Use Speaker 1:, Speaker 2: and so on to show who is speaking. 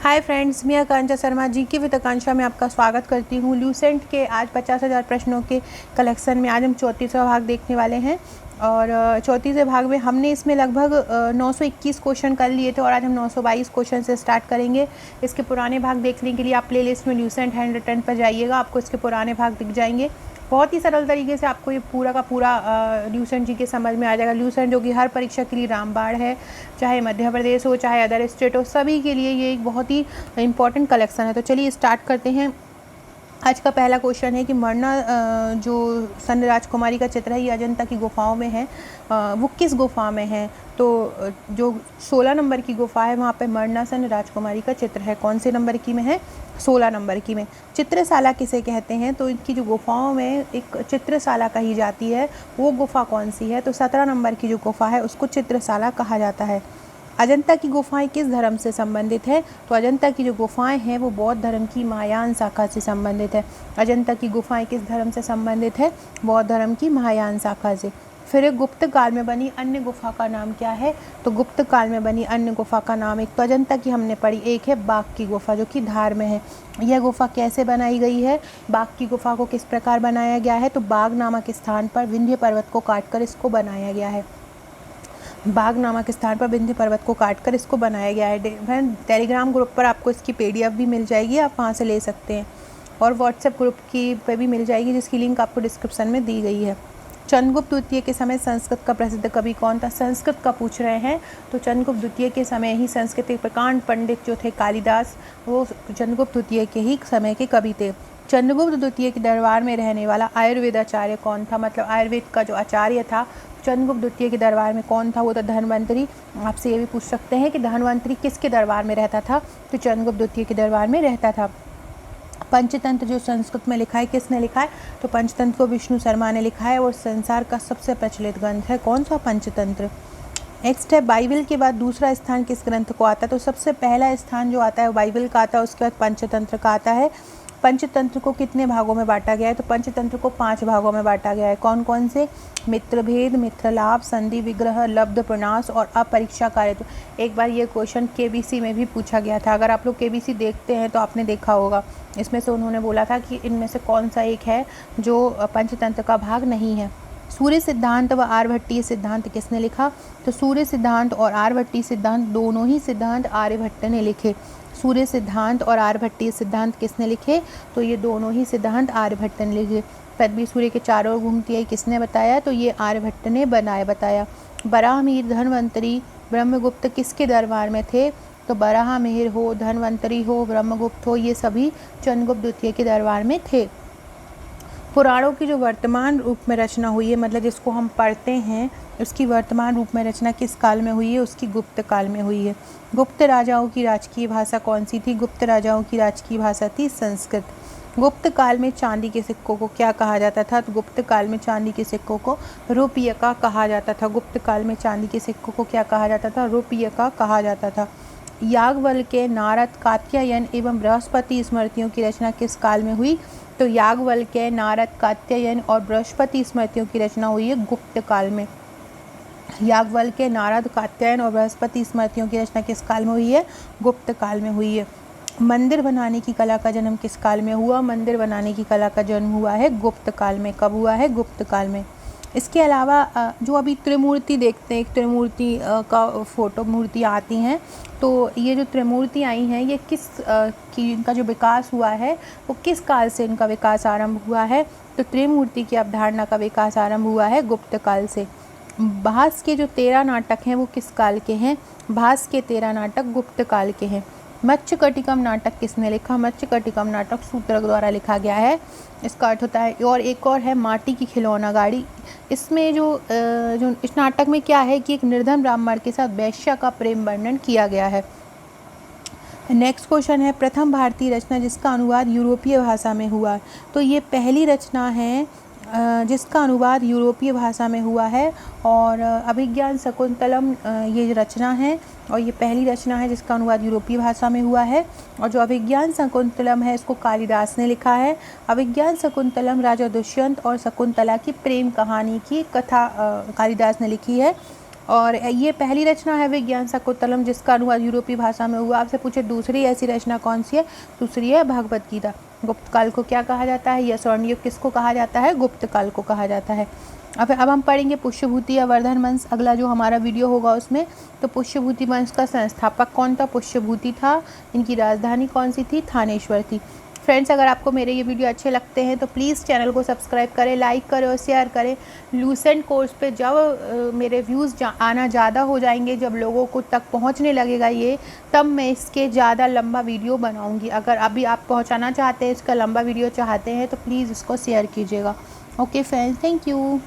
Speaker 1: Hi friends, मैं आकांक्षा शर्मा जी के with आकांक्षा में आपका स्वागत करती हूँ। ल्यूसेंट के आज 50,000 प्रश्नों के कलेक्शन में आज हम 34वां भाग देखने वाले हैं। और 34वें भाग में हमने इसमें लगभग 921 क्वेश्चन कर लिए थे और आज हम 922 क्वेश्चन से स्टार्ट करेंगे। इसके पुराने भाग देखने के लिए आप प्लेलिस्ट में ल्यूसेंट हैंड रिटन पर जाइएगा, आपको इसके पुराने भाग दिख जाएंगे। बहुत ही सरल तरीके से आपको ये पूरा का पूरा ल्यूसेंट जी के समझ में आ जाएगा। ल्यूसेंट जो कि हर परीक्षा के लिए रामबाण है, चाहे मध्य प्रदेश हो चाहे अदर स्टेट हो, सभी के लिए ये एक बहुत ही इंपॉर्टेंट कलेक्शन है। तो चलिए स्टार्ट करते हैं। आज का पहला क्वेश्चन है कि मरना जो सन राजकुमारी का चित्र है ये अजंता की गुफाओं में है, वो किस गुफा में है? तो जो 16 नंबर की गुफा है वहाँ पे मरना सन राजकुमारी का चित्र है। कौन से नंबर की में है? 16 नंबर की में। चित्रशाला किसे कहते हैं? तो इनकी जो गुफाओं में एक चित्रशाला कही जाती है, वो गुफा कौन सी है? तो 17 नंबर की जो गुफा है उसको चित्रशाला कहा जाता है। अजंता की गुफाएं किस धर्म से संबंधित है? तो अजंता की जो गुफाएं हैं वो बौद्ध धर्म की महायान शाखा से संबंधित है। अजंता की गुफाएं किस धर्म से संबंधित है? बौद्ध धर्म की महायान शाखा से। फिर गुप्त काल में बनी अन्य गुफा का नाम क्या है? तो गुप्त काल में बनी अन्य गुफा का नाम एक तो अजंता की हमने पढ़ी, एक है बाघ की गुफा जो कि धार में है। यह गुफा कैसे बनाई गई है? बाघ की गुफा को किस प्रकार बनाया गया है? तो बाघ नामक स्थान पर विंध्य पर्वत को काटकर इसको बनाया गया है। बाघ नामक स्थान पर विंध्य पर्वत को काटकर इसको बनाया गया है। टेलीग्राम ग्रुप पर आपको इसकी PDF भी मिल जाएगी, आप वहाँ से ले सकते हैं। और व्हाट्सएप ग्रुप की पे भी मिल जाएगी जिसकी लिंक आपको डिस्क्रिप्शन में दी गई है। चंद्रगुप्त द्वितीय के समय संस्कृत का प्रसिद्ध कवि कौन था? संस्कृत का पूछ रहे हैं तो चंद्रगुप्त द्वितीय के समय ही संस्कृत के प्रकांड पंडित जो थे कालिदास, वो चंद्रगुप्त द्वितीय के ही समय के कवि थे। चंद्रगुप्त द्वितीय के दरबार में रहने वाला आयुर्वेद आचार्य कौन था? मतलब आयुर्वेद का जो आचार्य था चंद्रगुप्त द्वितीय के दरबार में कौन था? वो था धन्वंतरी। आपसे ये भी पूछ सकते हैं कि धन्वंतरी किसके दरबार में रहता था? तो चंद्रगुप्त द्वितीय के दरबार में रहता था। पंचतंत्र जो संस्कृत में लिखा है किसने लिखा है? तो पंचतंत्र को विष्णु शर्मा ने लिखा है और संसार का सबसे प्रचलित ग्रंथ है। कौन सा? पंचतंत्र। नेक्स्ट है बाइबल के बाद दूसरा स्थान किस ग्रंथ को आता है? तो सबसे पहला स्थान जो आता है वो बाइबल का आता है, उसके बाद पंचतंत्र का आता है। पंचतंत्र को कितने भागों में बांटा गया है? तो पंचतंत्र को 5 भागों में बांटा गया है। कौन कौन से? मित्रभेद, मित्रलाभ, संधि विग्रह, लब्ध प्रणाश और अपरीक्षा कार्य। तो एक बार ये क्वेश्चन KBC में भी पूछा गया था। अगर आप लोग KBC देखते हैं तो आपने देखा होगा। इसमें से उन्होंने बोला था कि इनमें से कौन सा एक है जो पंचतंत्र का भाग नहीं है। सूर्य सिद्धांत व आर्यभट्टीय सिद्धांत किसने लिखा? तो सूर्य सिद्धांत और आर्यभट्टीय सिद्धांत दोनों ही सिद्धांत आर्यभट्ट ने लिखे। सूर्य सिद्धांत और आर्यभट्टीय सिद्धांत किसने लिखे? तो ये दोनों ही सिद्धांत आर्यभट्ट ने लिखे। पृथ्वी सूर्य के चारों ओर घूमती है किसने बताया? तो ये आर्यभट्ट ने बताया। बराहमिहिर, धन्वंतरी, ब्रह्मगुप्त किसके दरबार में थे? तो बराहमिहिर हो, धन्वंतरी हो, ब्रह्मगुप्त हो, ये सभी चंद्रगुप्त द्वितीय के दरबार में थे। पुराणों की जो वर्तमान रूप में रचना हुई है, मतलब जिसको हम पढ़ते हैं, उसकी वर्तमान रूप में रचना किस काल में हुई है? उसकी गुप्त काल में हुई है। गुप्त राजाओं की राजकीय भाषा कौन सी थी? गुप्त राजाओं की राजकीय भाषा थी संस्कृत। गुप्त काल में चांदी के सिक्कों को क्या कहा जाता था? तो गुप्त काल में चांदी के सिक्कों को रुपयका कहा जाता था। गुप्त काल में चांदी के सिक्कों को क्या कहा जाता था? रुपयका कहा जाता था। याज्ञवल्क्य, नारद, कात्यायन एवं बृहस्पति स्मृतियों की रचना किस काल में हुई? तो याज्ञवल्क्य, नारद, कात्यायन और बृहस्पति स्मृतियों की रचना हुई है गुप्त काल में। याज्ञवल्क्य, नारद, कात्यायन और बृहस्पति स्मृतियों की रचना किस काल में हुई है? गुप्त काल में हुई है। मंदिर बनाने की कला का जन्म किस काल में हुआ? मंदिर बनाने की कला का जन्म हुआ है गुप्त काल में। कब हुआ है? गुप्त काल में। इसके अलावा जो अभी त्रिमूर्ति देखते हैं, एक त्रिमूर्ति का फोटो मूर्ति आती हैं, तो ये जो त्रिमूर्ति आई हैं ये किस की इनका जो विकास हुआ है वो किस काल से इनका विकास आरंभ हुआ है? तो त्रिमूर्ति की अवधारणा का विकास आरंभ हुआ है गुप्त काल से। भास के जो 13 नाटक हैं वो किस काल के हैं? भास के 13 नाटक गुप्त काल के हैं। मत्स्यकटिकम नाटक किसने लिखा? मत्स्यकटिकम नाटक सूत्रक द्वारा लिखा गया है। इसका अर्थ होता है। और एक और है माटी की खिलौना गाड़ी। इसमें जो इस नाटक में क्या है कि एक निर्धन ब्राह्मण के साथ वेश्या का प्रेम वर्णन किया गया है। नेक्स्ट क्वेश्चन है प्रथम भारतीय रचना जिसका अनुवाद यूरोपीय भाषा में हुआ। तो ये पहली रचना है जिसका अनुवाद यूरोपीय भाषा में हुआ है। और अभिज्ञान शकुंतलम ये रचना है और ये पहली रचना है जिसका अनुवाद यूरोपीय भाषा में हुआ है। और जो अभिज्ञान शकुंतलम है इसको कालिदास ने लिखा है। अभिज्ञान शकुंतलम राजा दुष्यंत और शकुंतला की प्रेम कहानी की कथा कालिदास ने लिखी है। और ये पहली रचना है विज्ञान शाकुंतलम, जिसका अनुवाद यूरोपीय भाषा में हुआ। आपसे पूछे दूसरी ऐसी रचना कौन सी है, दूसरी है भगवत गीता। गुप्त काल को क्या कहा जाता है, यह स्वर्ण युग किसको कहा जाता है, गुप्त काल को कहा जाता है। अब हम पढ़ेंगे पुष्यभूति या वर्धन वंश, अगला जो हमारा वीडियो होगा उसमें। तो पुष्यभूति वंश का संस्थापक कौन था, पुष्यभूति था। इनकी राजधानी कौन सी थी, थानेश्वर थी। फ्रेंड्स, अगर आपको मेरे ये वीडियो अच्छे लगते हैं तो प्लीज़ चैनल को सब्सक्राइब करें, लाइक करें और शेयर करें। लूसेंट कोर्स पे जब मेरे व्यूज़ आना ज़्यादा हो जाएंगे, जब लोगों को तक पहुंचने लगेगा ये, तब मैं इसके ज़्यादा लंबा वीडियो बनाऊंगी। अगर अभी आप पहुंचाना चाहते हैं, इसका लंबा वीडियो चाहते हैं, तो प्लीज़ इसको शेयर कीजिएगा। Okay friends, thank you.